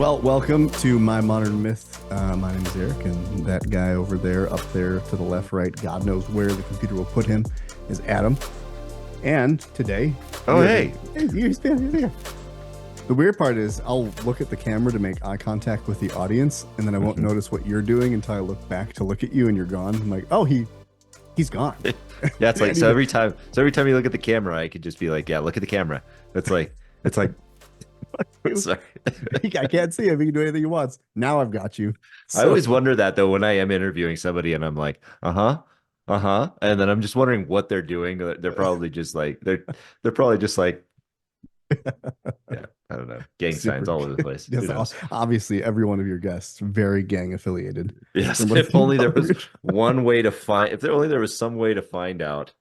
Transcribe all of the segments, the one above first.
Well, welcome to My Modern Myth. My name is Eric, and that guy over there, up there to the left, right, God knows where the computer will put him, is Adam. And today, Oh, hey. he's here. The weird part is I'll look at the camera to make eye contact with the audience, and then I won't notice what you're doing until I look back to look at you, and you're gone. I'm like, oh, he's gone. Yeah, it's like so every time you look at the camera, I could just be like, yeah, look at the camera. It's like sorry. I can't see him. He can do anything he wants. Now I've got you. I always wonder that though when I am interviewing somebody and I'm like, and then I'm just wondering what they're doing. They're probably just like they're probably just like yeah, I don't know, gang signs all over the place. Yes, obviously, every one of your guests very gang affiliated. Yes, if only there was one way to find. If only there was some way to find out.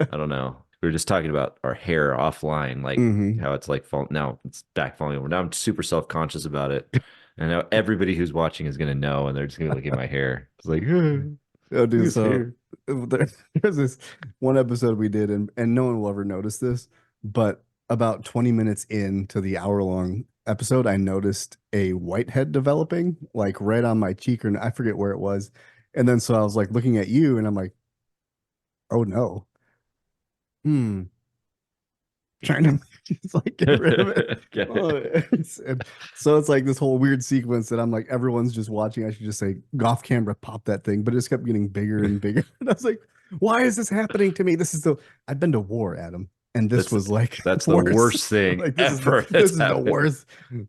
I don't know. We were just talking about our hair offline, like how it's like now it's back falling over. Now I'm super self-conscious about it. And now everybody who's watching is gonna know, and they're just gonna look at my hair. It's like, oh, dude. So there's this one episode we did, and no one will ever notice this, but about 20 minutes into the hour-long episode, I noticed a whitehead developing, like right on my cheek, or I forget where it was. And then so I was like looking at you, and I'm like, oh no. Trying to just like get rid of it. So it's like this whole weird sequence that I'm like, everyone's just watching. I should just say, off camera, pop that thing, but it just kept getting bigger and bigger. And I was like, why is this happening to me? I've been to war, Adam, and this was like that's the worst thing like ever. This is the worst.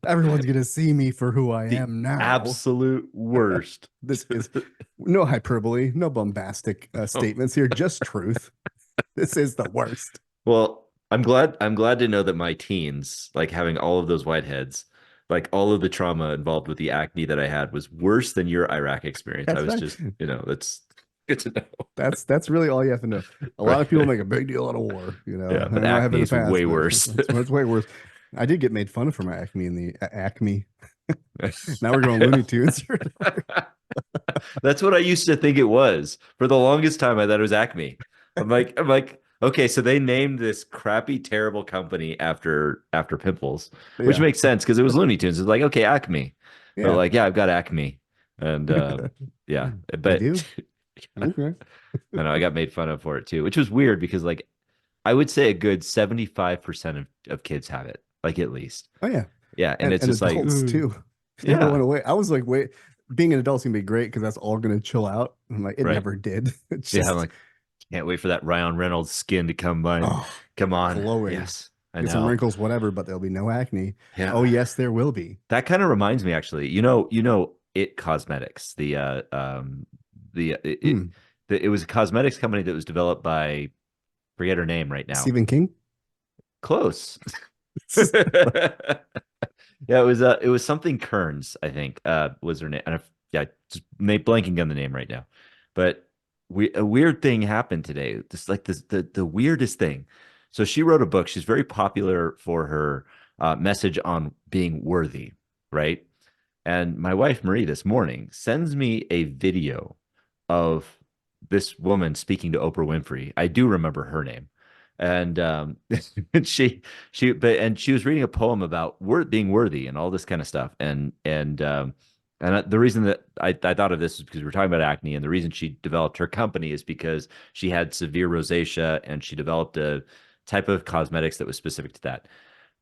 Everyone's gonna see me for who I am now. Absolute worst. This is no hyperbole, no bombastic statements here, just truth. This is the worst. Well, I'm glad to know that my teens, like having all of those whiteheads, like all of the trauma involved with the acne that I had was worse than your Iraq experience. That's I was just, that's good to know. That's really all you have to know. A lot of people make a big deal out of war, Yeah, but acne is way worse. It's way worse. I did get made fun of for my acne in the acme. Now we're going Looney Tunes. That's what I used to think it was. For the longest time, I thought it was Acme. I'm like, okay, so they named this crappy, terrible company after pimples, which makes sense because it was Looney Tunes. It's like, okay, Acme. Yeah. But like, yeah, I've got acne. And yeah, but you do? Okay. I know I got made fun of for it too, which was weird because like I would say a good 75% of kids have it, like at least. Oh yeah. Yeah. And it's just adults like too. It never went away. I was like, wait, being an adult's gonna be great because that's all gonna chill out. I'm like, it never did. It's just, I'm like, can't wait for that Ryan Reynolds skin to come by. Come on. Glowing. Yes. I know. Some wrinkles, whatever, but there'll be no acne. Yeah. Oh, yes, there will be. That kind of reminds me, actually. It Cosmetics. It was a cosmetics company that was developed by, forget her name right now. Stephen King? Close. Yeah, it was something Kearns, I think, was her name. And just blanking on the name right now. But a weird thing happened today. The weirdest thing. So she wrote a book. She's very popular for her message on being worthy, right? And my wife Marie this morning sends me a video of this woman speaking to Oprah Winfrey. I do remember her name, and she was reading a poem about being worthy and all this kind of stuff, and the reason that I thought of this is because we're talking about acne, and the reason she developed her company is because she had severe rosacea, and she developed a type of cosmetics that was specific to that.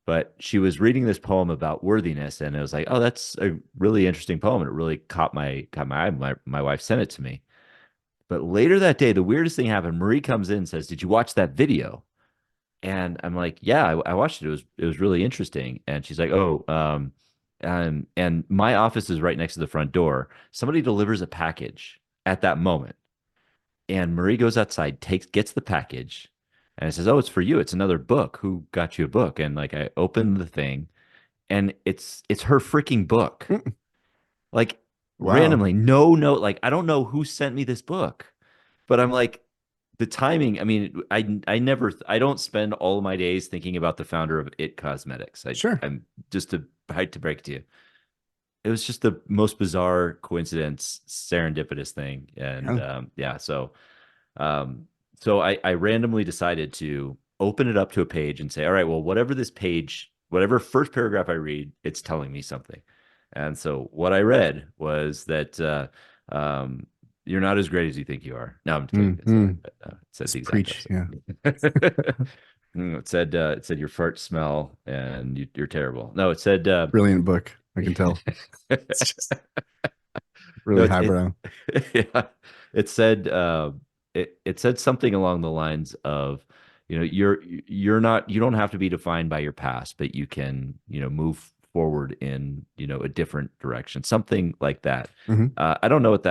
But she was reading this poem about worthiness, and it was like, oh, that's a really interesting poem, and it really caught my eye. My wife sent it to me. But later that day, the weirdest thing happened. Marie comes in and says, "Did you watch that video?" And I'm like, "Yeah, I watched it. It was really interesting." And she's like, "Oh, and my office is right next to the front door. Somebody delivers a package at that moment, and Marie goes outside, gets the package, and it says, 'Oh, it's for you. It's another book. Who got you a book?'" And like, I opened the thing, and it's her freaking book. Like, wow. Randomly, no note. Like, I don't know who sent me this book, but I'm like, the timing. I mean, I don't spend all my days thinking about the founder of It Cosmetics. I'm just to break it to you. It was just the most bizarre coincidence, serendipitous thing. And so I randomly decided to open it up to a page and say, all right, well, whatever first paragraph I read, it's telling me something. And so what I read was that you're not as great as you think you are. No, I'm kidding. Didn't say that, Mm-hmm. but it said the Just exact preach. Yeah. opposite. It said your farts smell and you're terrible. No, it said Brilliant book. I can tell. It's just no, really highbrow. yeah, it said it said something along the lines of, you're not you don't have to be defined by your past, but you can, move forward in, a different direction, something like that. Hmm. I don't know what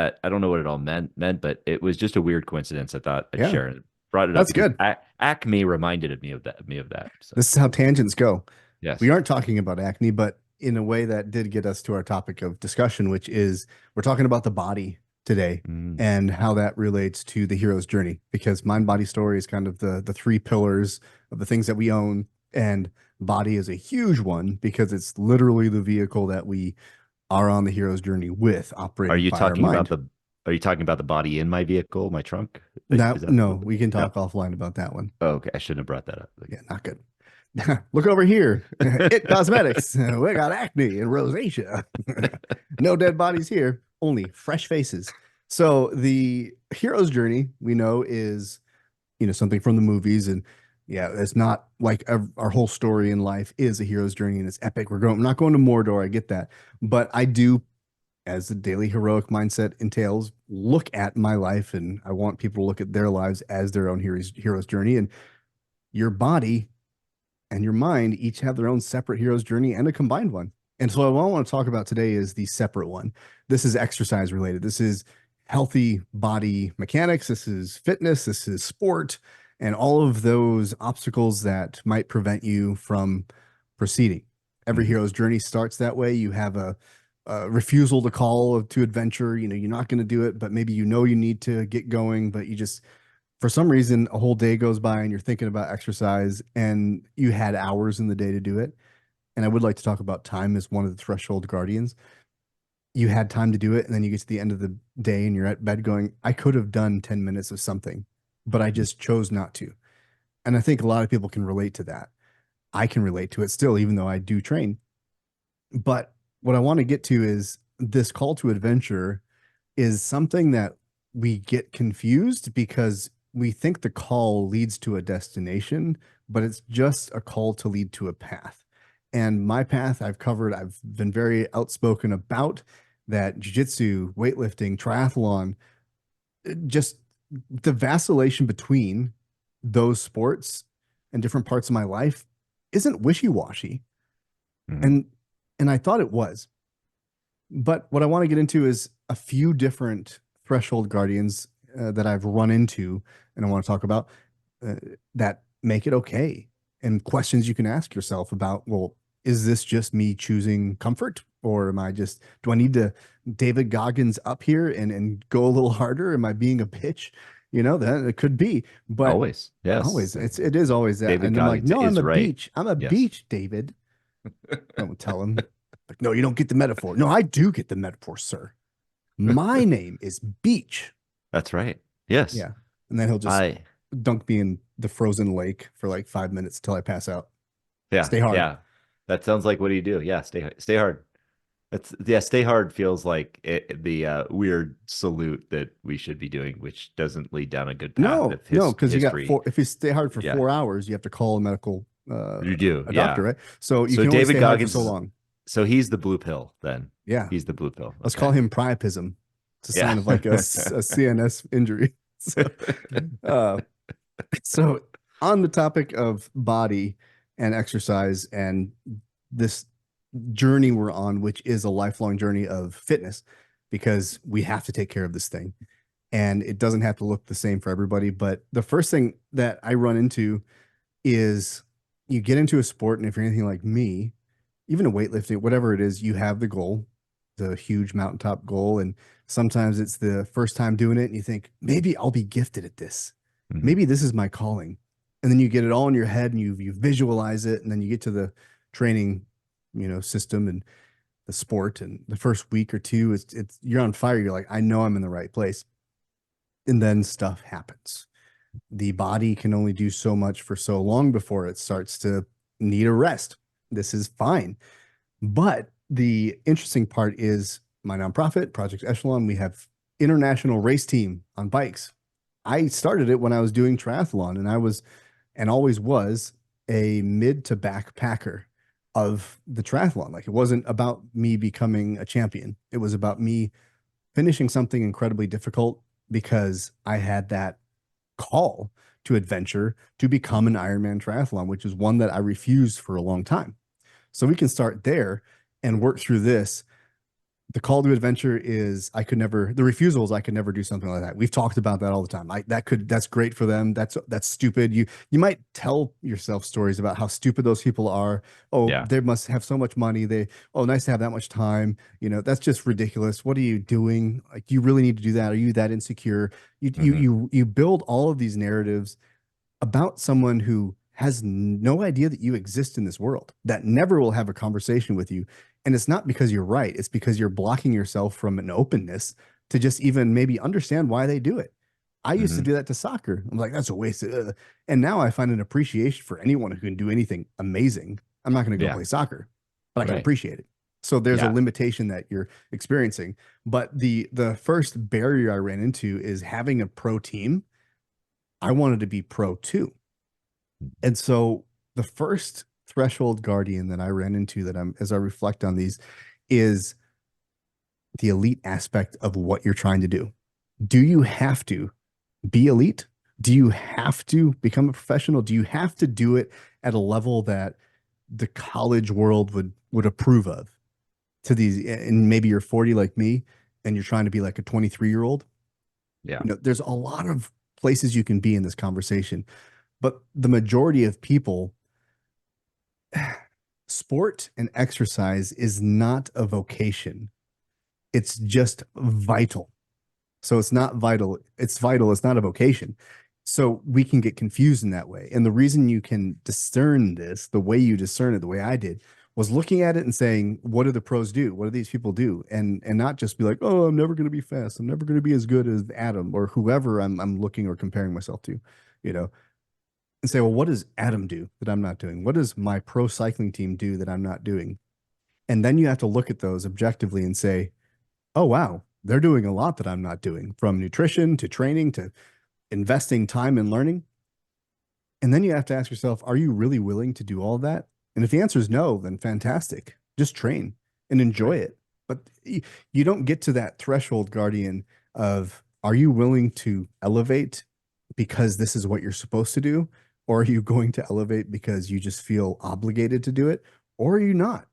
it all meant, but it was just a weird coincidence. I thought I'd Yeah, share it. Brought it up that's because good. Acme reminded me of that. So This is how tangents go. We yes. aren't talking about acne, but in a way that did get us to our topic of discussion, which is we're talking about the body today Mm. and how that relates to the hero's journey. Because mind, body, story is kind of the three pillars of the things that we own, and body is a huge one because it's literally the vehicle that we are on the hero's journey with, Are operated you by our talking about mind. the are you talking about the body in my vehicle, my trunk? Is That that no, what we can no. talk offline about that one. Oh, okay. I shouldn't have brought that up. Yeah, not good. Look over here. It Cosmetics. We got acne and rosacea. No dead bodies here, only fresh faces. So the hero's journey we know is, something from the movies, and yeah, it's not like our whole story in life is a hero's journey and it's epic. We're not going to Mordor. I get that, but I do, as the daily heroic mindset entails, look at my life, and I want people to look at their lives as their own hero's journey. And your body and your mind each have their own separate hero's journey and a combined one. And so what I want to talk about today is the separate one. This is exercise related. This is healthy body mechanics. This is fitness. This is sport and all of those obstacles that might prevent you from proceeding. Every Mhm. hero's journey starts that way. You have a refusal to call to adventure. You're not going to do it, but maybe you need to get going, but you just for some reason a whole day goes by and you're thinking about exercise and you had hours in the day to do it. And I would like to talk about time as one of the threshold guardians. You had time to do it, and then you get to the end of the day and you're at bed going, I could have done 10 minutes of something, but I just chose not to. And I think a lot of people can relate to that. I can relate to it still, even though I do train. But what I want to get to is this call to adventure is something that we get confused because we think the call leads to a destination, but it's just a call to lead to a path. And my path I've covered, I've been very outspoken about that jujitsu, weightlifting, triathlon, just the vacillation between those sports and different parts of my life isn't wishy-washy. Mhm. And and I thought it was. But what I want to get into is a few different threshold guardians that I've run into, and I want to talk about uh, that make it okay, and questions you can ask yourself about, well, is this just me choosing comfort, or do I need to David Goggins up here and go a little harder? Am I being a bitch? That it could be, but Always. Yes. always it is always that. David And I'm like, Goggins no, I'm is a right. beach. I'm a Yes. beach, David. Don't tell him. Like, no, you don't get the metaphor. No, I do get the metaphor, sir. My name is Beach. That's right. Yes. Yeah. And then he'll just I dunk me in the frozen lake for like 5 minutes till I pass out. yeah, Stay hard. yeah. That sounds like what do you do? Yeah, stay hard. That's yeah, stay hard feels like the weird salute that we should be doing, which doesn't lead down a good path No, of no, because you got history. four. If you stay hard for Yeah, 4 hours, you have to call a medical, you do. a doctor, Yeah. right? So you So can only David stay hard for so Goggins, long. so he's the blue pill then. Yeah. He's the blue pill. Let's call Okay. him priapism. It's a Yeah. sign of like a CNS injury. So, uh, So, on the topic of body and exercise and this journey we're on, which is a lifelong journey of fitness, because we have to take care of this thing and it doesn't have to look the same for everybody. But the first thing that I run into is you get into a sport, and if you're anything like me, even a weightlifting, whatever it is, you have the goal, the huge mountaintop goal. And sometimes it's the first time doing it, and you think, maybe I'll be gifted at this. Mhm. Maybe this is my calling. And then you get it all in your head and you visualize it, and then you get to the training, system and the sport, and the first week or two, it's you're on fire. You're like, I know I'm in the right place. And then stuff happens. The body can only do so much for so long before it starts to need a rest. This is fine. But the interesting part is my nonprofit, Project Echelon, we have international race team on bikes. I started it when I was doing triathlon, and I was and always was a mid to backpacker of the triathlon. Like, it wasn't about me becoming a champion. It was about me finishing something incredibly difficult because I had that call to adventure to become an Ironman triathlon, which is one that I refused for a long time. So we can start there and work through this. The call to adventure is I could never, the refusal is I could never do something like that. We've talked about that all the time. That's great for them. That's stupid. You might tell yourself stories about how stupid those people are. Oh, Yeah. they must have so much money. Oh, nice to have that much time. That's just ridiculous. What are you doing? Like, you really need to do that? Are you that insecure? Hmm. You build all of these narratives about someone who has no idea that you exist in this world, that never will have a conversation with you. And it's not because you're right, it's because you're blocking yourself from an openness to just even maybe understand why they do it. I used to Hmm. do that to soccer. I'm like, that's a waste of, and now I find an appreciation for anyone who can do anything amazing. I'm not going to go Yeah. play soccer, but I can Right. appreciate it. So there's a Yeah. limitation that you're experiencing. But the first barrier I ran into is having a pro team. I wanted to be pro too. And so the first threshold guardian that I ran into, that I'm as I reflect on these, is the elite aspect of what you're trying to do. Do you have to be elite? Do you have to become a professional? Do you have to do it at a level that the college world would approve of? To these, and maybe you're 40 like me, and you're trying to be like a 23-year-old. Yeah. There's a lot of places you can be in this conversation, but the majority of people, sport and exercise is not a vocation. It's just vital. So it's not vital. It's vital. It's not a vocation. So we can get confused in that way. And the reason you can discern this, the way you discern it, the way I did, was looking at it and saying, what do the pros do? What do these people do? And not just be like, oh, I'm never going to be fast. I'm never going to be as good as Adam or whoever I'm looking or comparing myself to, you know, and say, well, what does Adam do that I'm not doing? What does my pro cycling team do that I'm not doing? And then you have to look at those objectively and say, oh, wow, they're doing a lot that I'm not doing, from nutrition to training to investing time in learning. And then you have to ask yourself, are you really willing to do all that? And if the answer is no, then fantastic. Just train and enjoy Right. it. But you don't get to that threshold, guardian, of are you willing to elevate because this is what you're supposed to do? Or are you going to elevate because you just feel obligated to do it? Or are you not?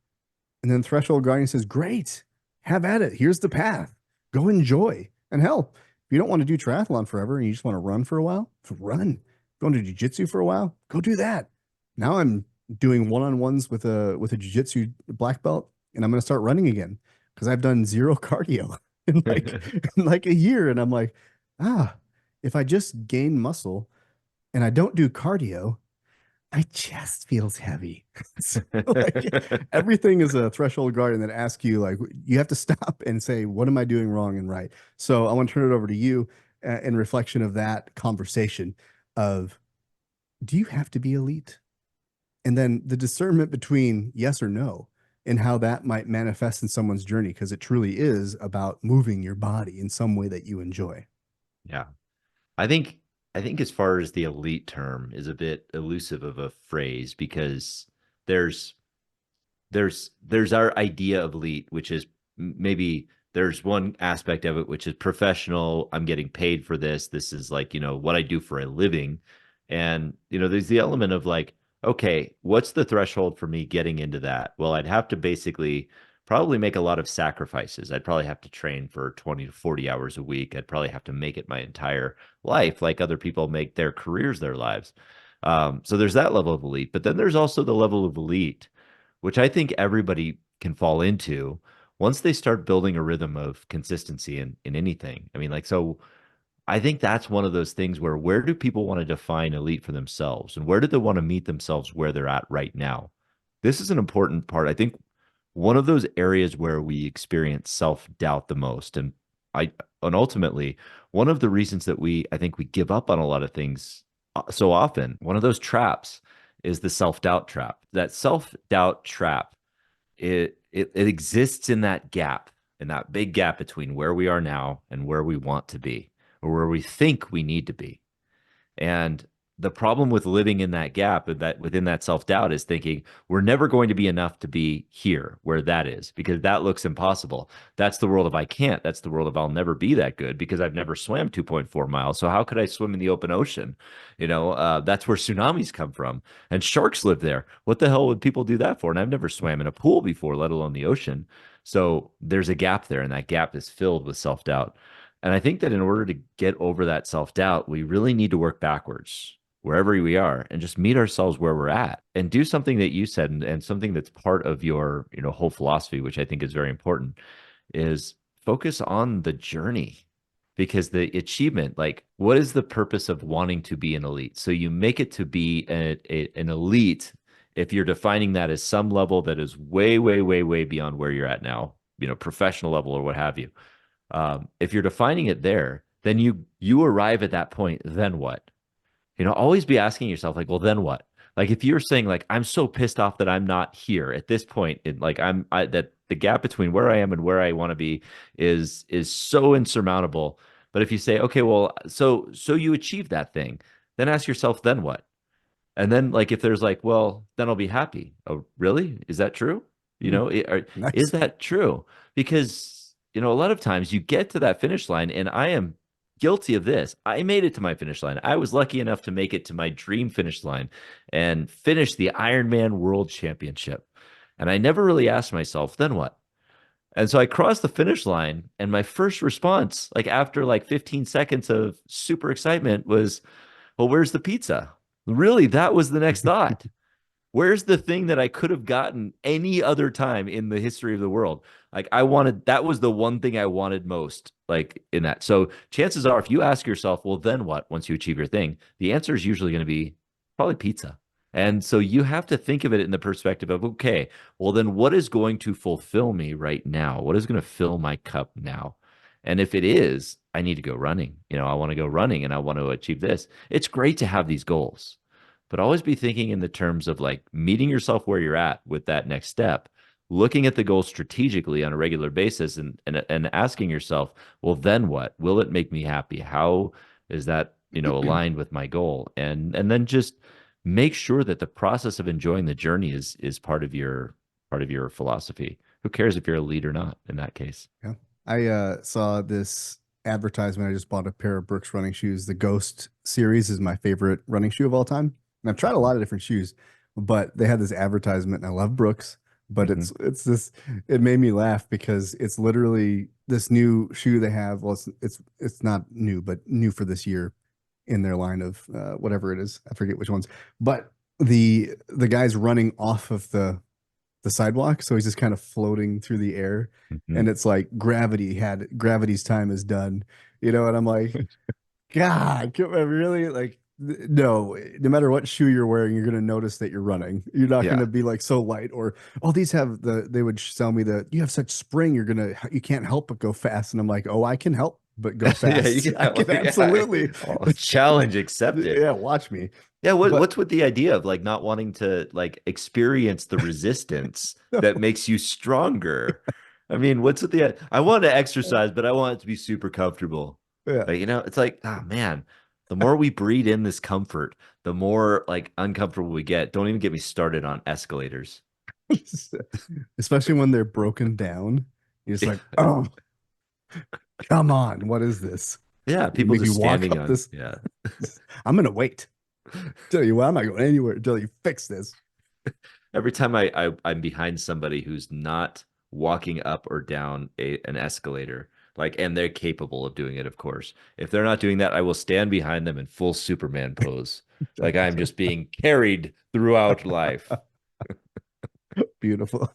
And then Threshold Guardian says, great, have at it. Here's the path. Go enjoy. And hell, if you don't want to do triathlon forever and you just want to run for a while, run. Going to jujitsu for a while, go do that. Now I'm doing one-on-ones with a jujitsu black belt, and I'm going to start running again because I've done zero cardio in like a year. And I'm like, ah, if I just gain muscle and I don't do cardio, my chest feels heavy. So, like, everything is a threshold guardian that asks you, like, you have to stop and say, what am I doing wrong and right? So I want to turn it over to you, in reflection of that conversation of, do you have to be elite? And then the discernment between yes or no, and how that might manifest in someone's journey, because it truly is about moving your body in some way that you enjoy. Yeah. I think I think as far as the elite term is a bit elusive of a phrase because there's there's our idea of elite, which is maybe there's one aspect of it which is professional. I'm getting paid for this. This is like, what I do for a living. And, there's the element of like, okay, what's the threshold for me getting into that? Well, I'd have to basically probably make a lot of sacrifices. I'd probably have to train for 20 to 40 hours a week. I'd probably have to make it my entire life, like other people make their careers their lives. So there's that level of elite, but then there's also the level of elite which I think everybody can fall into once they start building a rhythm of consistency in anything. I mean, like, so I think that's one of those things where do people want to define elite for themselves and where do they want to meet themselves where they're at right now? This is an important part. I think one of those areas where we experience self-doubt the most. I and ultimately one of the reasons that I think we give up on a lot of things so often, one of those traps is the self-doubt trap. That self-doubt trap it exists in that gap, in that big gap between where we are now and where we want to be, or where we think we need to be. And the problem with living in that gap, that within that self-doubt, is thinking we're never going to be enough to be here where that is, because that looks impossible. That's the world of I can't. That's the world of I'll never be that good because I've never swam 2.4 miles. So how could I swim in the open ocean? That's where tsunamis come from, and sharks live there. What the hell would people do that for? And I've never swam in a pool before, let alone the ocean. So there's a gap there, and that gap is filled with self-doubt. And I think that in order to get over that self doubt, we really need to work backwards wherever we are and just meet ourselves where we're at and do something that you said, and something that's part of your whole philosophy, which I think is very important, is focus on the journey. Because the achievement, like, what is the purpose of wanting to be an elite? So you make it to be an elite if you're defining that as some level that is way, way, way, way beyond where you're at now, professional level or what have you. If you're defining it there, then you arrive at that point. Then what? Always be asking yourself, like, well, then what? Like, if you're saying, like, I'm so pissed off that I'm not here at this point, like, that the gap between where I am and where I want to be is so insurmountable. But if you say, okay, well, so you achieve that thing, then ask yourself, then what? And then, like, if there's like, well, then I'll be happy. Oh, really? Is that true? Mm, Is nice. that true? Because, a lot of times you get to that finish line, and I am guilty of this. I made it to my finish line. I was lucky enough to make it to my dream finish line and finish the Ironman World Championship. And I never really asked myself, then what? And so I crossed the finish line, and my first response, like after like 15 seconds of super excitement, was, well, where's the pizza? Really, that was the next thought. Where's the thing that I could have gotten any other time in the history of the world? Like, that was the one thing I wanted most, like, in that. So chances are, if you ask yourself, well, then what, once you achieve your thing, the answer is usually going to be probably pizza. And so you have to think of it in the perspective of, okay, well, then what is going to fulfill me right now? What is going to fill my cup now? And if it is, I need to go running. I want to go running and I want to achieve this. It's great to have these goals, but always be thinking in the terms of like meeting yourself where you're at with that next step, looking at the goal strategically on a regular basis, and asking yourself, well, then what? Will it make me happy? How is that, aligned with my goal? And then just make sure that the process of enjoying the journey is part of your philosophy. Who cares if you're a lead or not in that case? Yeah. I saw this advertisement. I just bought a pair of Brooks running shoes. The Ghost series is my favorite running shoe of all time. And I've tried a lot of different shoes, but they had this advertisement, and I love Brooks, but Mm-hmm. it's this it made me laugh because it's literally this new shoe they have. Well, it's not new, but new for this year in their line of whatever it is. I forget which ones. But the guy's running off of the sidewalk, so he's just kind of floating through the air, Mm-hmm. and it's like gravity's time is done, and I'm like, God, come on, really? Like, no, no matter what shoe you're wearing, you're gonna notice that you're running. You're not Yeah. gonna be like so light, or oh, these have they would sell me you have such spring, you can't help but go fast. And I'm like, oh, I can help but go Yeah, you fast. can I have, can yeah. absolutely. Oh, challenge accepted. Yeah, watch me. Yeah, But what's with the idea of like not wanting to like experience the resistance that makes you stronger? I mean, what's with the I want to exercise, but I want it to be super comfortable. yeah. Like, it's like, oh man, the more we breed in this comfort, the more like uncomfortable we get. Don't even get me started on escalators. Especially when they're broken down. You're just Yeah, like, oh, come on, what is this? yeah, You people make me just walk standing up on, this. yeah. I'm gonna wait. Tell you what, I'm not going anywhere until you fix this. Every time I'm behind somebody who's not walking up or down an escalator, like, and they're capable of doing it, of course. If they're not doing that, I will stand behind them in full Superman pose, like I'm just being carried throughout life. Beautiful.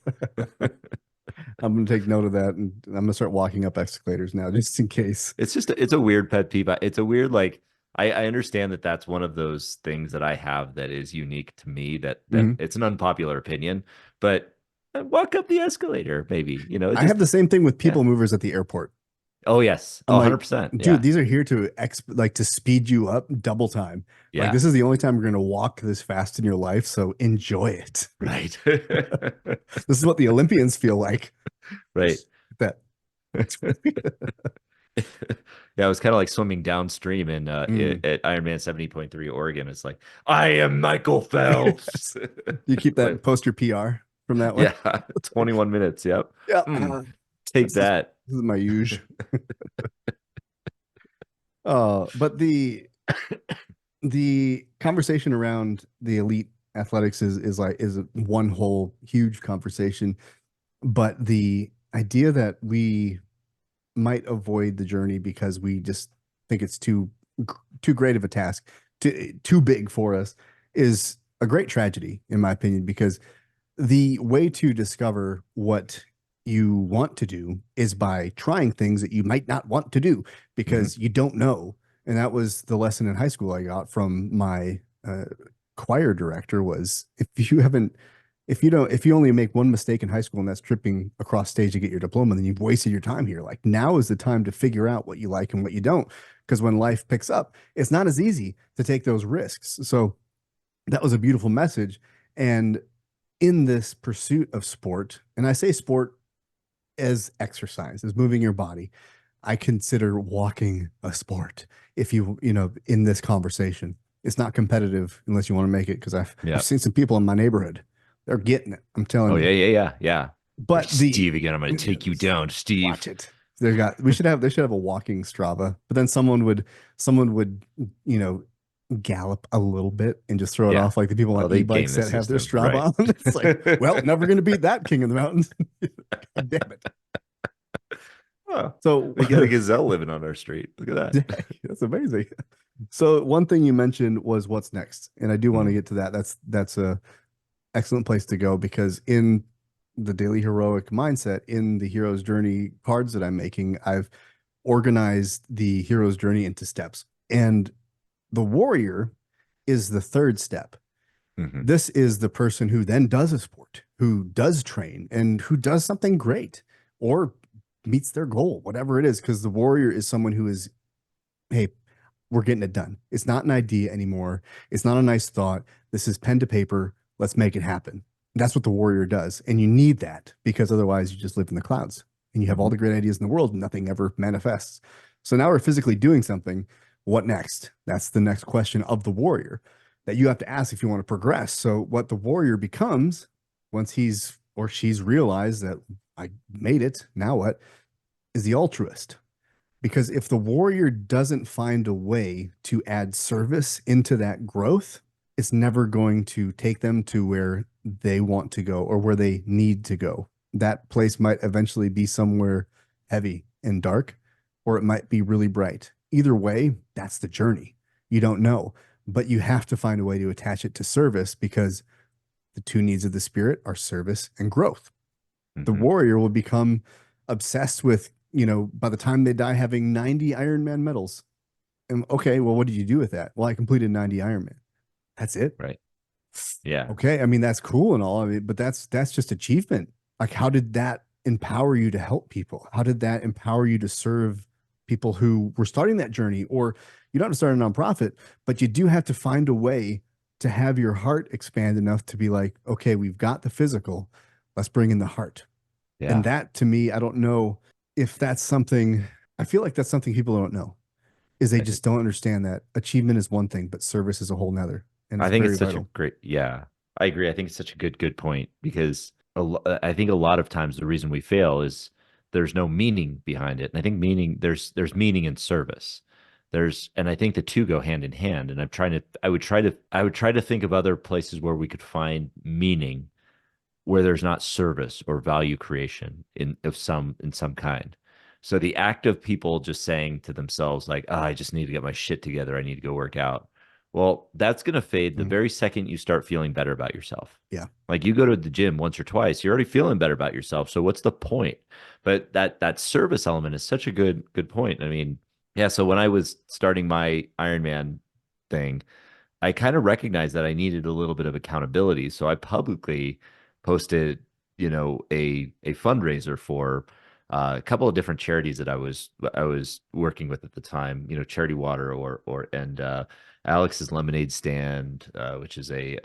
I'm gonna take note of that, and I'm gonna start walking up escalators now, just in case. It's a weird pet peeve. It's a weird, like, I understand that that's one of those things that I have that is unique to me, that Mhm. it's an unpopular opinion, but walk up the escalator, maybe, I just have the same thing with yeah. people movers at the airport. Oh yes. I'm Oh, like, 100%. dude, Yeah. these are here to like to speed you up double time. Like Yeah. this is the only time you're gonna walk this fast in your life, so enjoy it. Right. This is what the Olympians feel like. Right. That Yeah, it was kind of like swimming downstream in mm. at Ironman 70.3 Oregon. It's like, I am Michael Phelps. You keep that Like, post your PR from that one. yeah, 21 minutes. Yep. Yeah, Hmm. Take this is that. this is my huge. But the conversation around the elite athletics is one whole huge conversation. But the idea that we might avoid the journey because we just think it's too great of a task, too big for us, is a great tragedy in my opinion. Because the way to discover what you want to do is by trying things that you might not want to do Hmm. because you don't know. And that was the lesson in high school I got from my choir director was if you only make one mistake in high school and that's tripping across stage to get your diploma, then you've wasted your time here. Like now is the time to figure out what you like and what you don't. Because when life picks up, it's not as easy to take those risks. So that was a beautiful message. And in this pursuit of sport, and I say sport as exercise, as moving your body, I consider walking a sport. If in this conversation, it's not competitive unless you want to make it because I've Yeah. seen some people in my neighborhood, they're getting it. I'm Oh telling you. yeah, yeah, yeah, yeah. Like But Steve again. I'm gonna take you down, Steve. watch it. They should have a walking Strava, but then someone would you know gallop a little bit and just throw it Yeah. off like the people on Oh, they game e-bikes the that have their system, right? Strava on. It's like, well, never going to beat that king of the mountains. God damn it. Oh, So we get a gazelle living on our street. Look at that. that's amazing. So one thing you mentioned was what's next, and I do want to Mm, get to that. That's a excellent place to go because in the daily heroic mindset, in the hero's journey cards that I'm making, I've organized the hero's journey into steps, and the warrior is the third step. hmm. This is the person who then does a sport, who does train, and who does something great or meets their goal, whatever it is. Because the warrior is someone who is, hey, we're getting it done. It's not an idea anymore. It's not a nice thought. This is pen to paper. Let's make it happen. That's what the warrior does. And you need that because otherwise you just live in the clouds and you have all Hmm. the great ideas in the world and nothing ever manifests. So now we're physically doing something. What next? That's the next question of the warrior that you have to ask if you want to progress. So what the warrior becomes once he's or she's realized that I made it, now what is the altruist? Because if the warrior doesn't find a way to add service into that growth, it's never going to take them to where they want to go or where they need to go. That place might eventually be somewhere heavy and dark, or it might be really bright. Either way, that's the journey. You don't know, but you have to find a way to attach it to service because the two needs of the spirit are service and growth. The Hmm. warrior will become obsessed with, by the time they die, having 90 Ironman medals. And okay, well, what did you do with that? Well, I completed 90 Ironman. That's it. Right. Yeah. Okay. I mean, that's cool and all. I mean, but that's just achievement. Like, how did that empower you to help people? How did that empower you to serve people who were starting that journey? Or you don't have to start a nonprofit, but you do have to find a way to have your heart expand enough to be like, okay, we've got the physical. Let's bring in the heart. And Yeah. that to me, I don't know if that's something, I feel like that's something people don't know, is they I just don't understand that achievement is one thing, but service is a whole nother. And I it's think very it's such a vital. great, yeah, I agree. I think it's such a good point because I think a lot of times the reason we fail is there's no meaning behind it. And I think there's meaning in service. And I think the two go hand in hand. And I would try to think of other places where we could find meaning where there's not service or value creation in some kind. So the act of people just saying to themselves like, "Oh, I just need to get my shit together. I need to go work out." Well, that's going to fade the Mm, very second you start feeling better about yourself. yeah. Like you go to the gym once or twice, you're already feeling better about yourself. So what's the point? But that service element is such a good point. I mean, yeah, so when I was starting my Ironman thing, I kind of recognized that I needed a little bit of accountability. So I publicly posted, a fundraiser for a couple of different charities that I was working with at the time, Charity Water and Alex's Lemonade Stand, which is a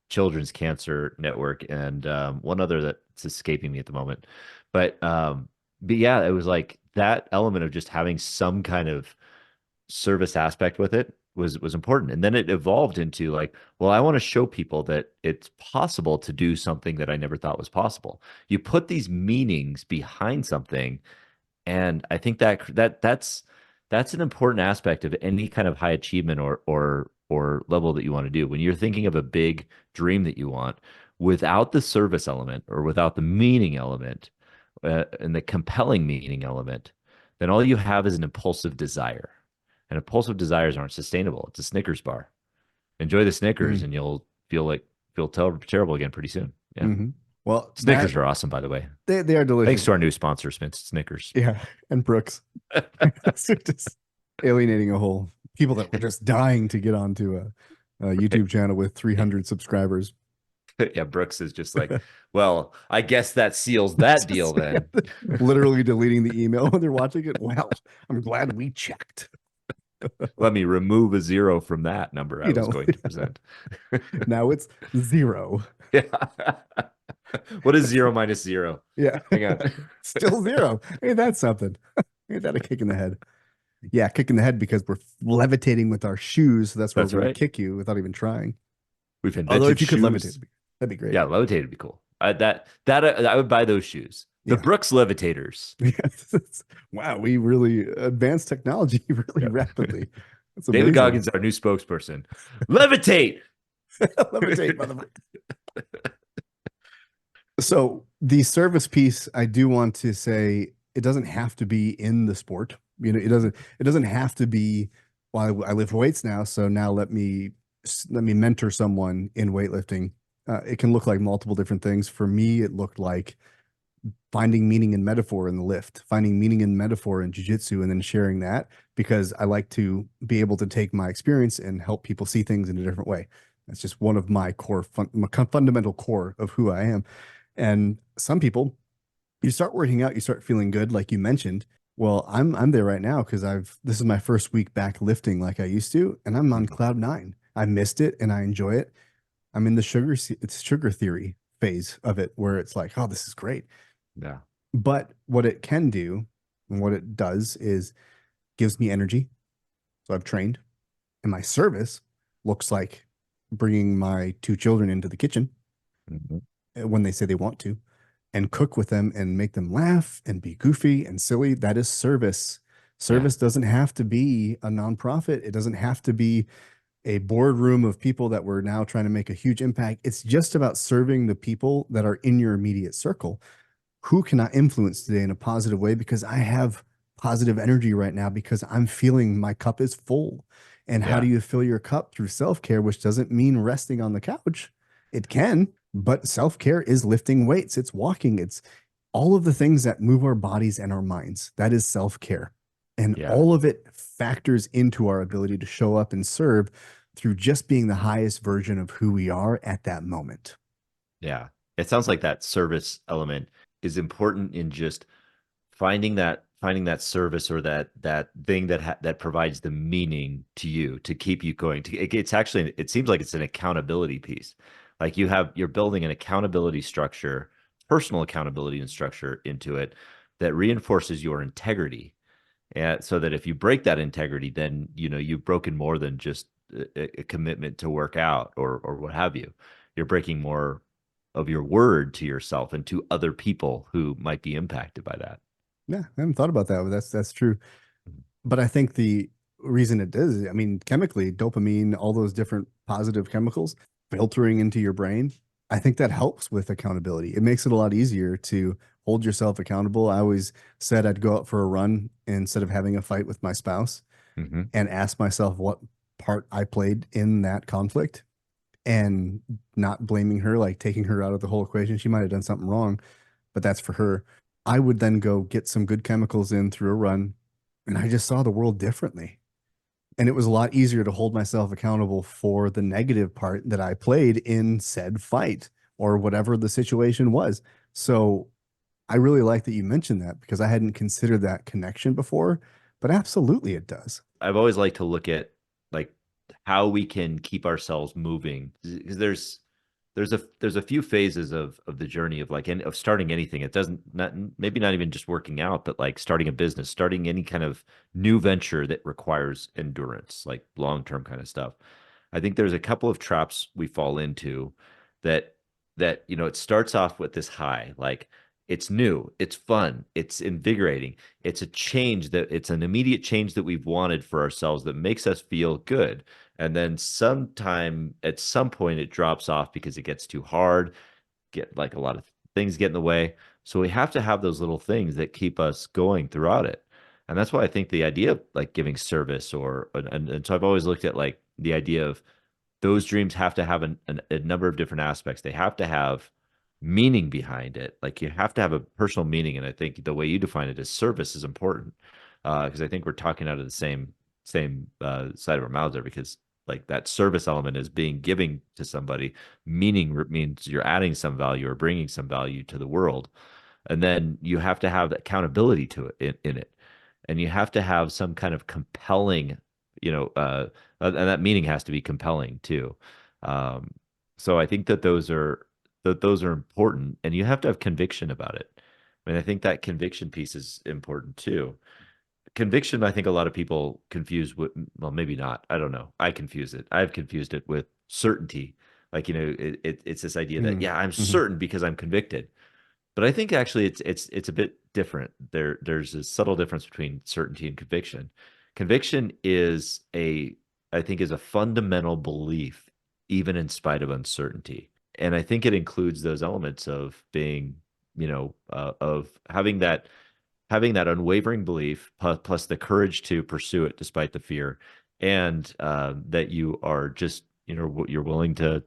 children's cancer network, and one other that's escaping me at the moment. But but yeah, it was like that element of just having some kind of service aspect with it was important. And then it evolved into like, well, I want to show people that it's possible to do something that I never thought was possible. You put these meanings behind something, and I think that's an important aspect of any kind of high achievement or level that you want to do. When you're thinking of a big dream that you want, without the service element or without the meaning element, and the compelling meaning element, then all you have is an impulsive desire. And impulsive desires aren't sustainable. It's a Snickers bar. Enjoy the Snickers, Mm, and you'll feel terrible again pretty soon. Yeah, hmm. Well, Snickers are awesome, by the way. they are Thanks delicious. to our new sponsor, Smith Snickers. Yeah, and Brooks. So just alienating a whole people that were just dying to get onto a YouTube channel with 300 subscribers. Yeah, Brooks is just like, well, I guess that seals that deal Just, yeah, then. literally deleting the email when they're watching it. Well, I'm glad we checked. Let me remove a zero from that number I You was know, going to present. now it's 0. Yeah. What is zero minus zero? Yeah, Hang on. still 0. Ain't that something? Ain't that a kick in the head? Yeah, kick in the head because we're levitating with our shoes. So that's where we're That's going to right. kick you without even trying. We've Although invented if you could levitate, shoes. that'd be great. Yeah, levitated would be cool. I would buy those shoes. The Yeah. Brooks levitators. Yes. Wow, we really advanced technology really Yeah. rapidly. That's David amazing. Goggins, our new spokesperson. Levitate. Levitate, motherfucker. So the service piece, I do want to say it doesn't have to be in the sport. It doesn't have to be, well, I lift weights now, so now let me mentor someone in weightlifting. It can look like multiple different things. For me, it looked like finding meaning in metaphor in the lift, finding meaning in metaphor in jujitsu, and then sharing that because I like to be able to take my experience and help people see things in a different way. That's just one of my fundamental core of who I am. And some people, you start working out, you start feeling good, like you mentioned. Well, I'm there right now because this is my first week back lifting like I used to, and I'm on cloud nine. I missed it and I enjoy it. I'm in the it's sugar theory phase of it where it's like, oh, this is great. Yeah. But what it can do and what it does is gives me energy. So I've trained, and my service looks like bringing my 2 children into the kitchen Mm-hmm. when they say they want to and cook with them and make them laugh and be goofy and silly. That is service. Yeah. Service doesn't have to be a nonprofit. It doesn't have to be a boardroom of people that were now trying to make a huge impact. It's just about serving the people that are in your immediate circle. Who can I influence today in a positive way? Because I have positive energy right now because I'm feeling my cup is full. And how do Yeah. you fill your cup through self-care, which doesn't mean resting on the couch? It can, but self-care is lifting weights, it's walking, it's all of the things that move our bodies and our minds. That is self-care. And Yeah. all of it factors into our ability to show up and serve through just being the highest version of who we are at that moment. Yeah. It sounds like that service element is important in just finding that service or that thing that provides the meaning to you to keep you going. It's actually, it seems like it's an accountability piece. Like you're building an accountability structure, personal accountability and structure into it that reinforces your integrity. And so that if you break that integrity, then you've broken more than just a commitment to work out or what have you. You're breaking more of your word to yourself and to other people who might be impacted by that. Yeah, I haven't thought about that, but that's true. But I think the reason it does, I mean, chemically, dopamine, all those different positive chemicals filtering into your brain, I think that helps with accountability. It makes it a lot easier to hold yourself accountable. I always said I'd go out for a run instead of having a fight with my spouse Mm-hmm. and ask myself what part I played in that conflict and not blaming her, like taking her out of the whole equation. She might have done something wrong, but that's for her. I would then go get some good chemicals in through a run, and I just saw the world differently. And it was a lot easier to hold myself accountable for the negative part that I played in said fight or whatever the situation was. So I really like that you mentioned that because I hadn't considered that connection before, but absolutely it does. I've always liked to look at like how we can keep ourselves moving because there's a few phases of the journey of like of starting anything. It doesn't not maybe not even just working out, but like starting a business, starting any kind of new venture that requires endurance, like long-term kind of stuff. I think there's a couple of traps we fall into that it starts off with this high, like it's new, it's fun, it's invigorating, it's a change that it's an immediate change that we've wanted for ourselves that makes us feel good. And then sometime at some point it drops off because it gets too hard, get like a lot of things get in the way. So we have to have those little things that keep us going throughout it. And that's why I think the idea of like giving service and so I've always looked at like the idea of those dreams have to have a number of different aspects. They have to have meaning behind it. Like you have to have a personal meaning. And I think the way you define it as service is important because I think we're talking out of the same side of our mouths there because like that service element is being giving to somebody. Meaning means you're adding some value or bringing some value to the world. And then you have to have accountability to it in it. And you have to have some kind of compelling, and that meaning has to be compelling too. Um, so I think that those are important, and you have to have conviction about it. I mean, I think that conviction piece is important too. Conviction, I think a lot of people confuse with, well, maybe not. I don't know. I confuse it. I've confused it with certainty. Like, it's this idea that, Mm, yeah, I'm mhm. certain because I'm convicted. But I think actually it's a bit different. There's a subtle difference between certainty and conviction. Conviction I think is a fundamental belief, even in spite of uncertainty. And I think it includes those elements of being, of having that unwavering belief plus the courage to pursue it despite the fear, and that you are just you're willing to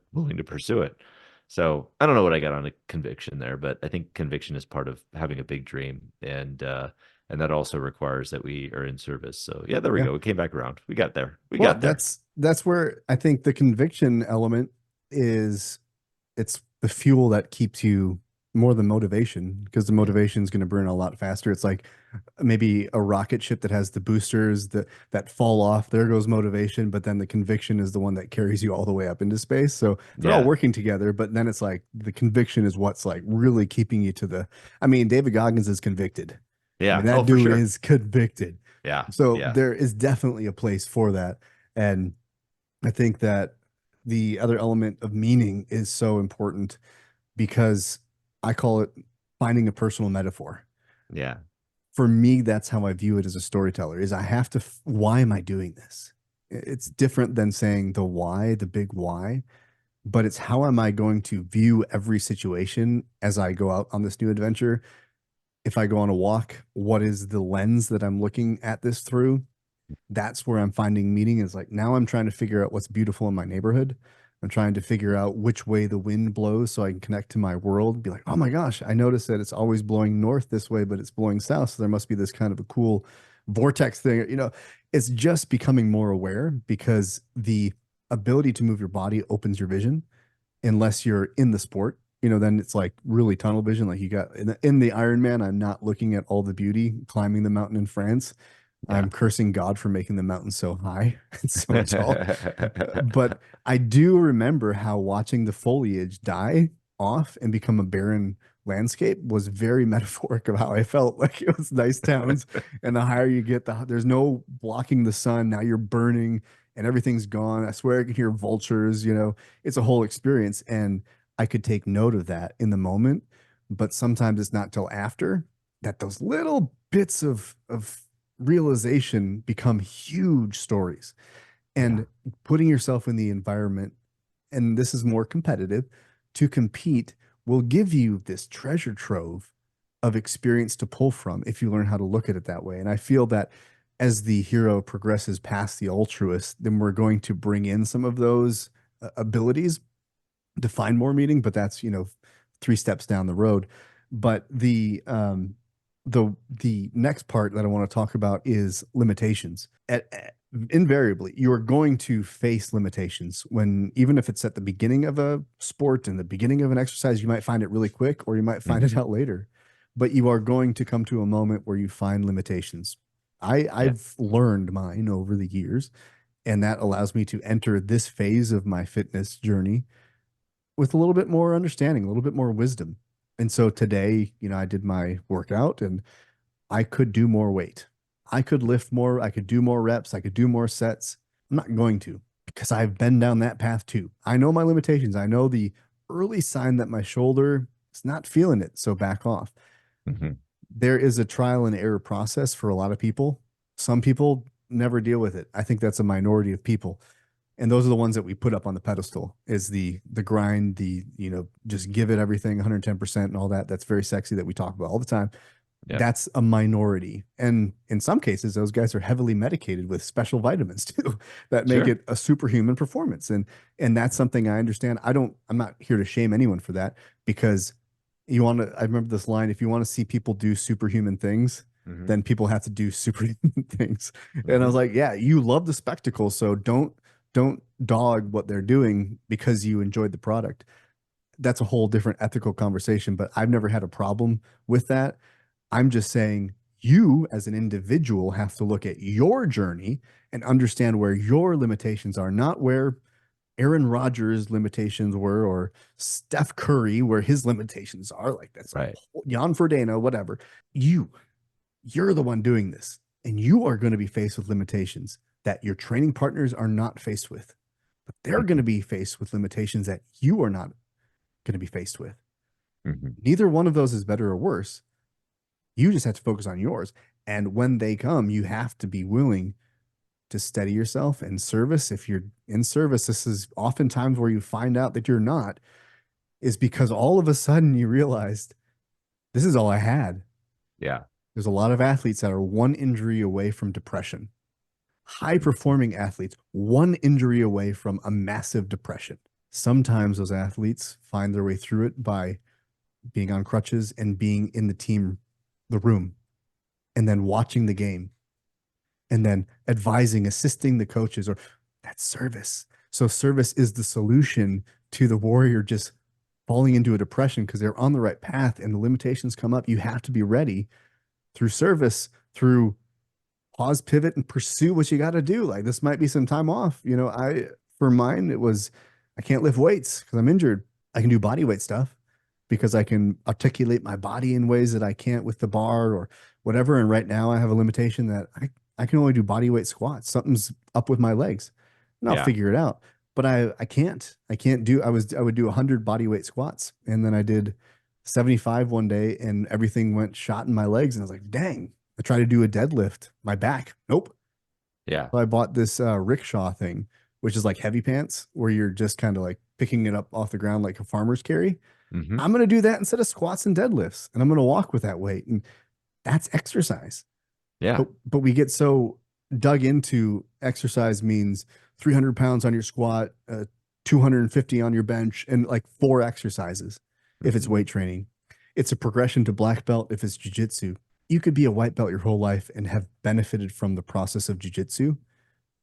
pursue it. So I don't know what I got on a conviction there, but I think conviction is part of having a big dream, and that also requires that we are in service. So yeah, there we Yeah. go. We came back around. We got there. We Well, got there. that's where I think the conviction element is it's the fuel that keeps you more than motivation because the Yeah. motivation is going to burn a lot faster. It's like maybe a rocket ship that has the boosters that fall off. There goes motivation, but then the conviction is the one that carries you all the way up into space. So they're all Yeah. working together, but then it's like the conviction is what's like really keeping you to the. I mean, David Goggins is convicted. I mean, Yeah. Oh, that for dude sure. is convicted. Yeah. So Yeah. there is definitely a place for that. And I think that the other element of meaning is so important because I call it finding a personal metaphor. Yeah. For me, that's how I view it as a storyteller is I have to, why am I doing this? It's different than saying the why, the big why, but it's how am I going to view every situation as I go out on this new adventure? If I go on a walk, what is the lens that I'm looking at this through? That's where I'm finding meaning is like now I'm trying to figure out what's beautiful in my neighborhood. I'm trying to figure out which way the wind blows so I can connect to my world. Be like, oh my gosh, I noticed that it's always blowing north this way, but it's blowing south. So there must be this kind of a cool vortex thing. It's just becoming more aware because the ability to move your body opens your vision unless you're in the sport. Then it's like really tunnel vision. Like you got in the Ironman, I'm not looking at all the beauty climbing the mountain in France. Yeah. I'm cursing God for making the mountain so high and so tall. But I do remember how watching the foliage die off and become a barren landscape was very metaphoric of how I felt. Like it was nice towns, and the higher you get, there's no blocking the sun. Now you're burning and everything's gone. I swear I can hear vultures. It's a whole experience, and I could take note of that in the moment. But sometimes it's not till after that those little bits of realization become huge stories. Yeah. And putting yourself in the environment, and this is more competitive, to compete will give you this treasure trove of experience to pull from if you learn how to look at it that way. And I feel that as the hero progresses past the altruist, then we're going to bring in some of those abilities to find more meaning, but that's, 3 steps down the road. But the next part that I want to talk about is limitations. Invariably, you're going to face limitations when, even if it's at the beginning of a sport and the beginning of an exercise, you might find it really quick or you might find Mhm. it out later. but you are going to come to a moment where you find limitations. Yeah. I've learned mine over the years, and that allows me to enter this phase of my fitness journey with a little bit more understanding, a little bit more wisdom. And so today, I did my workout and I could do more weight. I could lift more. I could do more reps. I could do more sets. I'm not going to because I've been down that path too. I know my limitations. I know the early sign that my shoulder is not feeling it. So back off. Hmm. There is a trial and error process for a lot of people. Some people never deal with it. I think that's a minority of people. And those are the ones that we put up on the pedestal is the grind, just give it everything 110% and all that. That's very sexy that we talk about all the time. Yeah. That's a minority. And in some cases, those guys are heavily medicated with special vitamins too that make Sure. it a superhuman performance. And that's something I understand. I'm not here to shame anyone for that because I remember this line, if you want to see people do superhuman things, Hmm. then people have to do superhuman things. And I Hmm. was like, yeah, you love the spectacle, so don't dog what they're doing because you enjoyed the product. That's a whole different ethical conversation, but I've never had a problem with that. I'm just saying you as an individual have to look at your journey and understand where your limitations are, not where Aaron Rodgers' limitations were or Steph Curry where his limitations are. Like that's a Right. whole, Jan Frodeno, whatever. You, you're the one doing this, and you are going to be faced with limitations that your training partners are not faced with. But they're going to Hmm. be faced with limitations that you are not going to be faced with. Hmm. Neither one of those is better or worse. You just have to focus on yours. And when they come, you have to be willing to steady yourself in service. If you're in service, this is oftentimes where you find out that you're not, is because all of a sudden you realized this is all I had. Yeah. There's a lot of athletes that are one injury away from depression. High Hmm. performing athletes, one injury away from a massive depression. Sometimes those athletes find their way through it by being on crutches and being in the room, and then watching the game and then advising, assisting the coaches, or that's service. So service is the solution to the warrior just falling into a depression because they're on the right path and the limitations come up. You have to be ready through service, through pause, pivot, and pursue what you got to do. Like this might be some time off. For mine, it was I can't lift weights because I'm injured. I can do body weight stuff because I can articulate my body in ways that I can't with the bar or whatever. And right now I have a limitation that I can only do body weight squats. Something's up with my legs and I'll Yeah. figure it out. But I can't do, I would do 100 body weight squats. And then I did 75 one day and everything went shot in my legs. And I was like, dang, I tried to do a deadlift, my back. Nope. Yeah. So I bought this rickshaw thing, which is like heavy pants where you're just kind of like picking it up off the ground like a farmer's carry. Hmm. I'm going to do that instead of squats and deadlifts, and I'm going to walk with that weight. And that's exercise. Yeah. But we get so dug into exercise means 300 pounds on your squat, 250 on your bench, and like four exercises if it's Hmm. weight training. It's a progression to black belt if it's jujitsu. You could be a white belt your whole life and have benefited from the process of jujitsu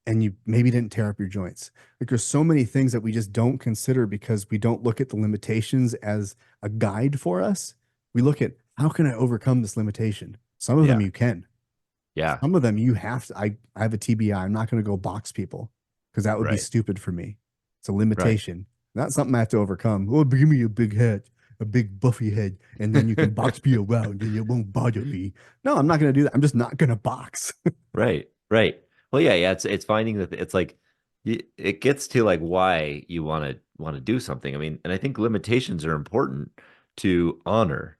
and you maybe didn't tear up your joints. Like there's so many things that we just don't consider because we don't look at the limitations as a guide for us. We look at how can I overcome this limitation? Some of them Yeah. you can. Yeah. Some of them you have to. I have a TBI. I'm not going to go box people because that would be Right. stupid for me. It's a Right. limitation, not something I have to overcome. Oh, give me a big head, a big buffy head, and then you can box me around and it won't bother me. No, I'm not going to do that. I'm just not going to box. Right. Right. Well, yeah, yeah. It's finding that it's like it gets to like why you want to do something. I mean, and I think limitations are important to honor.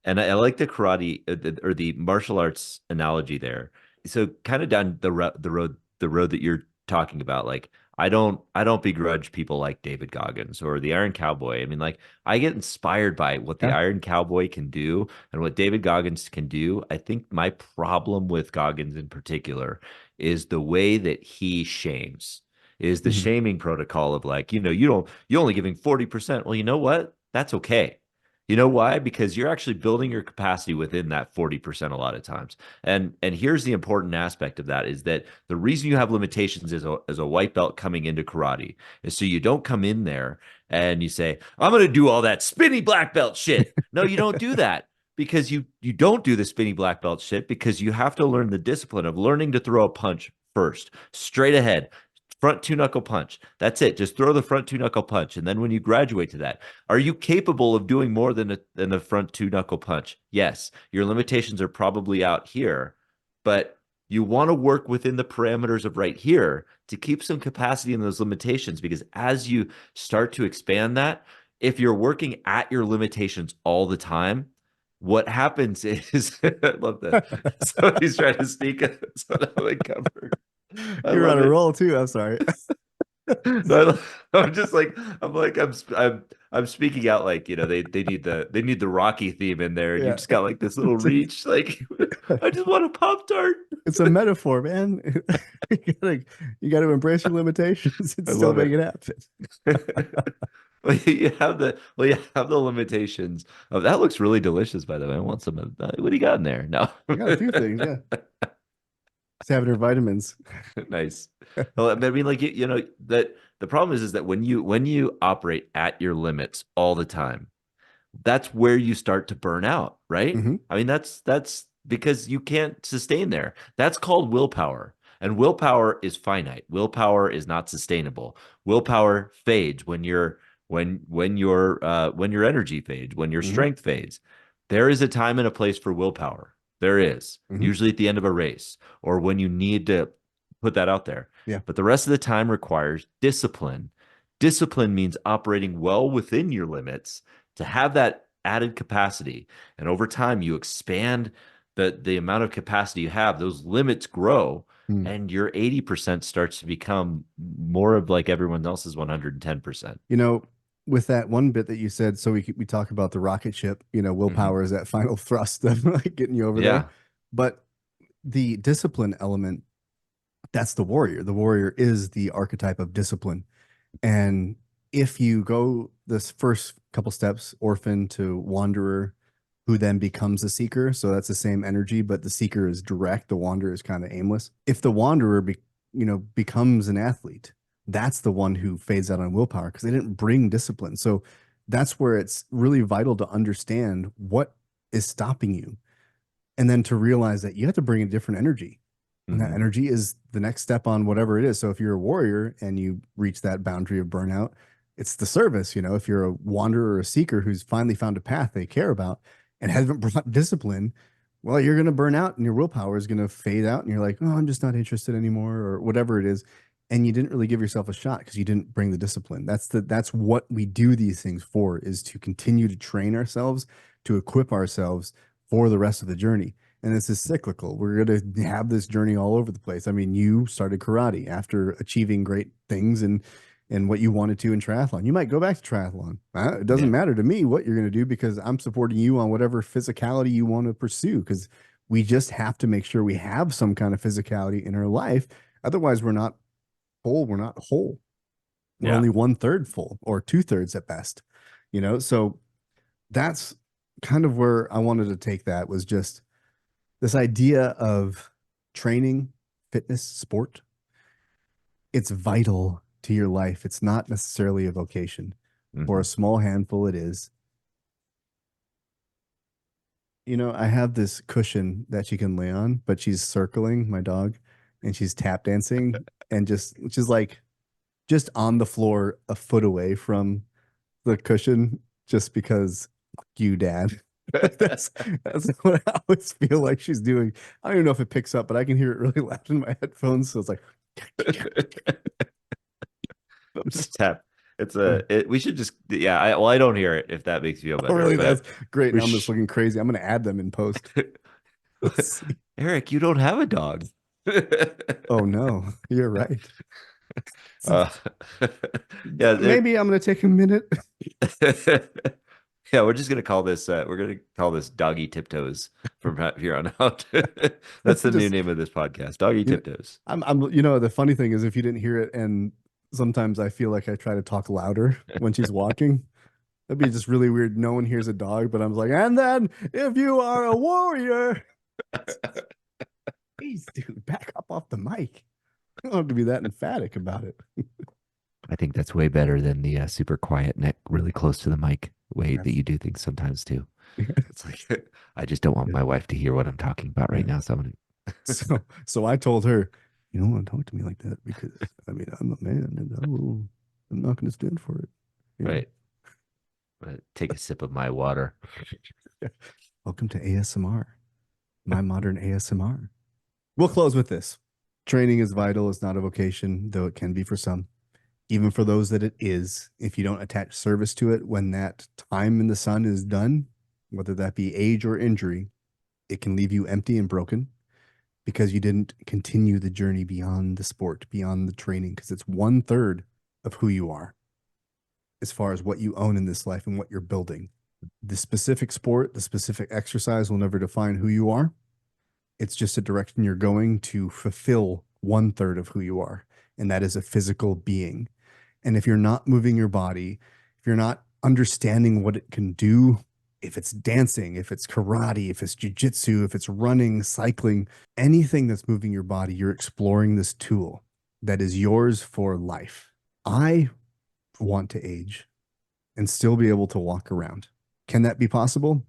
And I like the karate or the martial arts analogy there. So kind of down the road that you're talking about, like I don't begrudge people like David Goggins or the Iron Cowboy. I mean, like I get inspired by what the Yeah. Iron Cowboy can do and what David Goggins can do. I think my problem with Goggins in particular is the way that he shames, is the Mhm. shaming protocol of like, you're only giving 40%. Well, you know what? That's okay. You know why? Because you're actually building your capacity within that 40% a lot of times. And here's the important aspect of that is that the reason you have limitations as a white belt coming into karate is so you don't come in there and you say, I'm going to do all that spinny black belt shit. No, you don't do that. because you don't do the spinny black belt shit because you have to learn the discipline of learning to throw a punch first, straight ahead, front two knuckle punch. That's it. Just throw the front two knuckle punch, and then when you graduate to that, are you capable of doing more than the front two knuckle punch? Yes. Your limitations are probably out here, but you want to work within the parameters of right here to keep some capacity in those limitations because as you start to expand that, if you're working at your limitations all the time, what happens is I love that. Somebody's trying to sneak us on the cover. I You're on love a it. roll too. I'm sorry. No, I'm just like I'm speaking out like they need the Rocky theme in there, and you Yeah. just got like this little reach. Like I just want a Pop Tart. It's a metaphor, man. You gotta, you gotta embrace your limitations and I still love make it. it happen. You have the limitations of that looks really delicious, by the way. I want some of that. What do you got in there? No. I got a few things, yeah. Just having her vitamins. Nice. Well, I mean, like that the problem is that when you operate at your limits all the time, that's where you start to burn out, right? Hmm. I mean, that's because you can't sustain there. That's called willpower. And willpower is finite. Willpower is not sustainable. Willpower fades when your energy fades, when your Hmm. strength fades. There is a time and a place for willpower. There is, Hmm. usually at the end of a race or when you need to put that out there. Yeah. But the rest of the time requires discipline. Discipline means operating well within your limits to have that added capacity. And over time, you expand the amount of capacity you have, those limits grow, Mm. and your 80% starts to become more of like everyone else's 110%. You know, with that one bit that you said, so we talk about the rocket ship, Mm-hmm. willpower is that final thrust of like getting you over there. Yeah. But the discipline element, that's the warrior. The warrior is the archetype of discipline. And if you go this first couple steps, orphan to wanderer, who then becomes a seeker, so that's the same energy, but the seeker is direct, the wanderer is kind of aimless. If the wanderer becomes an athlete, that's the one who fades out on willpower because they didn't bring discipline. So that's where it's really vital to understand what is stopping you and then to realize that you have to bring a different energy. And that Mm-hmm. energy is the next step on whatever it is. So if you're a warrior and you reach that boundary of burnout, it's the service. If you're a wanderer or a seeker who's finally found a path they care about and hasn't brought discipline, well, you're going to burn out and your willpower is going to fade out. And you're like, oh, I'm just not interested anymore or whatever it is. And you didn't really give yourself a shot because you didn't bring the discipline. That's what we do these things for, is to continue to train ourselves, to equip ourselves for the rest of the journey. And this is cyclical. We're going to have this journey all over the place. I mean, you started karate after achieving great things and what you wanted to in triathlon. You might go back to triathlon. It doesn't Yeah. matter to me what you're going to do because I'm supporting you on whatever physicality you want to pursue because we just have to make sure we have some kind of physicality in our life. Otherwise, we're not whole. We're not whole. We're Yeah. only one third full or two thirds at best. So that's kind of where I wanted to take that, was just this idea of training, fitness, sport. It's vital to your life. It's not necessarily a vocation. For Mm-hmm. a small handful, it is. I have this cushion that she can lay on, but she's circling my dog and she's tap dancing and she's like just on the floor a foot away from the cushion just because you, dad. That's that's what I always feel like she's doing. I don't even know if it picks up, but I can hear it really loud in my headphones. So it's like, Just tap. We should just yeah, I don't hear it if that makes you feel oh, better, really? That's but great. we Now I'm just sh looking crazy. I'm gonna add them in post. Let's see. Eric, you don't have a dog. Oh no, you're right. uh, yeah, Maybe I'm gonna take a minute. yeah, we're just gonna call this we're gonna call this Doggy Tiptoes from here on out. That's the new Just name of this podcast, Doggy you know, Tiptoes. I'm the funny thing is if you didn't hear it, and sometimes I feel like I try to talk louder when she's walking. That'd be just really weird. No one hears a dog, but I'm like, and then if you are a warrior, please, dude, back up off the mic. I don't have to be that emphatic about it. I think that's way better than the super quiet neck, really close to the mic way that That's you do things sometimes too. It's like I just don't want Yeah. my wife to hear what I'm talking about right Yeah. now. So I'm So I told her, you don't want to talk to me like that because I mean I'm a man and I'm not going to stand for it. You know. right. Take a sip of my water. Welcome to ASMR, my modern ASMR. We'll close with this. Training is vital. It's not a vocation, though it can be for some. Even for those that it is, if you don't attach service to it when that time in the sun is done, whether that be age or injury, it can leave you empty and broken because you didn't continue the journey beyond the sport, beyond the training, because it's 1/3 of who you are as far as what you own in this life and what you're building. The specific sport, the specific exercise will never define who you are. It's just a direction you're going to fulfill 1/3 of who you are, and that is a physical being. And if you're not moving your body, if you're not understanding what it can do, if it's dancing, if it's karate, if it's jujitsu, if it's running, cycling, anything that's moving your body, you're exploring this tool that is yours for life. I want to age and still be able to walk around. Can that be possible?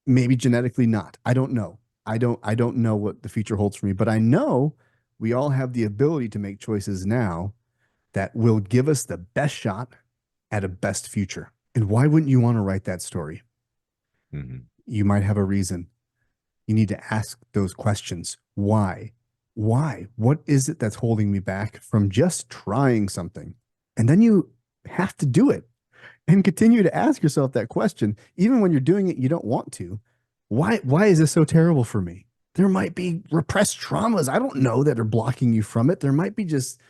Maybe genetically not. I don't know. I don't know what the future holds for me, but I know we all have the ability to make choices now that will give us the best shot at a best future. And why wouldn't you want to write that story? Mhm. You might have a reason. You need to ask those questions. Why? Why? What is it that's holding me back from just trying something? And then you have to do it and continue to ask yourself that question, even when you're doing it, you don't want to. Why is this so terrible for me? There might be repressed traumas. I don't know that are blocking you from it. There might be just,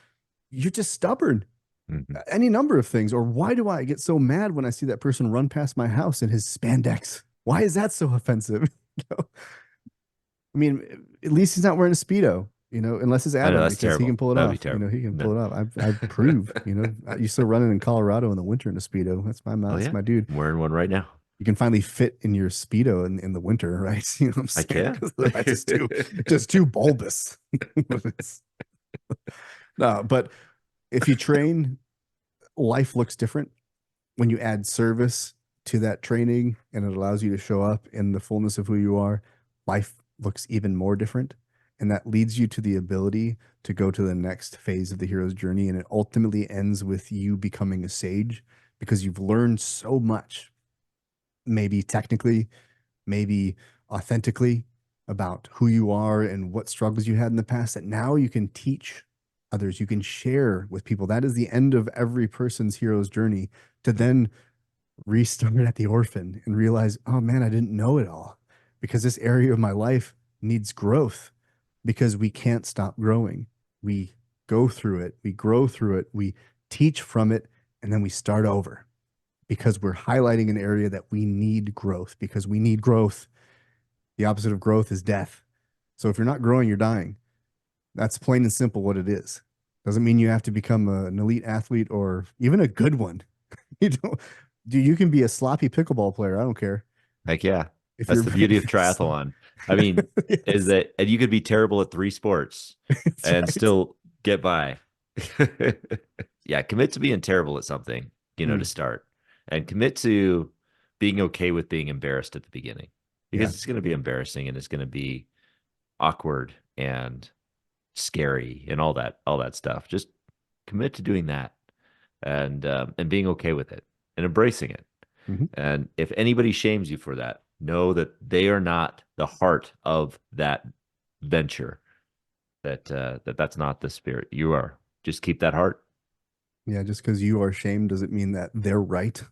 you're just stubborn, Mhm. any number of things. Or why do I get so mad when I see that person run past my house in his spandex? Why is that so offensive? I mean, at least he's not wearing a Speedo, unless it's I know Adam that's because he can terrible. pull it That would be off. terrible. He can No. pull it off. I've proved, I used to run in Colorado in the winter in a Speedo. Oh That's yeah, my dude. I'm wearing one right now. You can finally fit in your Speedo in the winter, right? You know what I'm I saying? can. Because otherwise it's just too bulbous. No, but if you train, life looks different when you add service to that training and it allows you to show up in the fullness of who you are. Life looks even more different. And that leads you to the ability to go to the next phase of the hero's journey. And it ultimately ends with you becoming a sage because you've learned so much, maybe technically, maybe authentically, about who you are and what struggles you had in the past, that now you can teach others, you can share with people. That is the end of every person's hero's journey, to then restart at the orphan and realize, oh man, I didn't know it all because this area of my life needs growth, because we can't stop growing. We go through it, we grow through it, we teach from it, and then we start over because we're highlighting an area that we need growth, because we need growth. The opposite of growth is death. So if you're not growing, you're dying. That's plain and simple what it is. Doesn't mean you have to become an elite athlete or even a good one. You don't, you can be a sloppy pickleball player. I don't care Heck yeah. if That's you're the beauty of yes, triathlon. I mean, is yes, that and you could be terrible at three sports that's and right. still get by. Yeah, commit to being terrible at something, to Mm, start. And commit to being okay with being embarrassed at the beginning. yeah. Because it's going to be embarrassing and it's going to be awkward and scary and all that stuff. Just commit to doing that and being okay with it and embracing it. Mhm. And if anybody shames you for that, know that they are not the heart of that venture. That's not the spirit. You are. Just keep that heart. Yeah, just because you are shamed doesn't mean that they're right.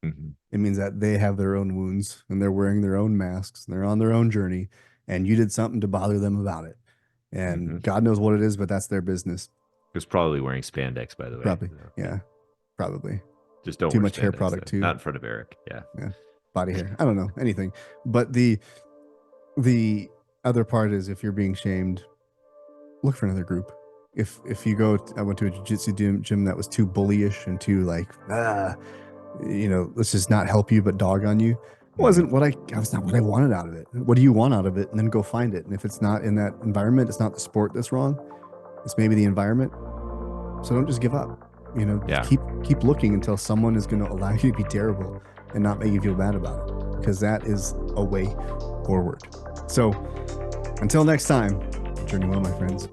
Mm-hmm. It means that they have their own wounds and they're wearing their own masks and they're on their own journey, and you did something to bother them about it. Mm-hmm. And God knows what it is, but that's their business. Who's probably wearing spandex, by the way. Probably. So, yeah. Yeah, probably. Just don't Too wear much hair spandex product then. too. Not in front of Eric. Yeah. Yeah. Body hair. I don't know anything. But the other part is, if you're being shamed, look for another group. If you go, I went to a jiu-jitsu gym that was too bullyish and too like, let's just not help you but dog on you. It Mm-hmm. wasn't what I was not what I wanted out of it. What do you want out of it? And then go find it. And if it's not in that environment, it's not the sport that's wrong. It's maybe the environment. So don't just give up. Just Yeah. keep looking until someone is going to allow you to be terrible and not make you feel bad about it. because that is a way forward. So until next time, journey well, my friends.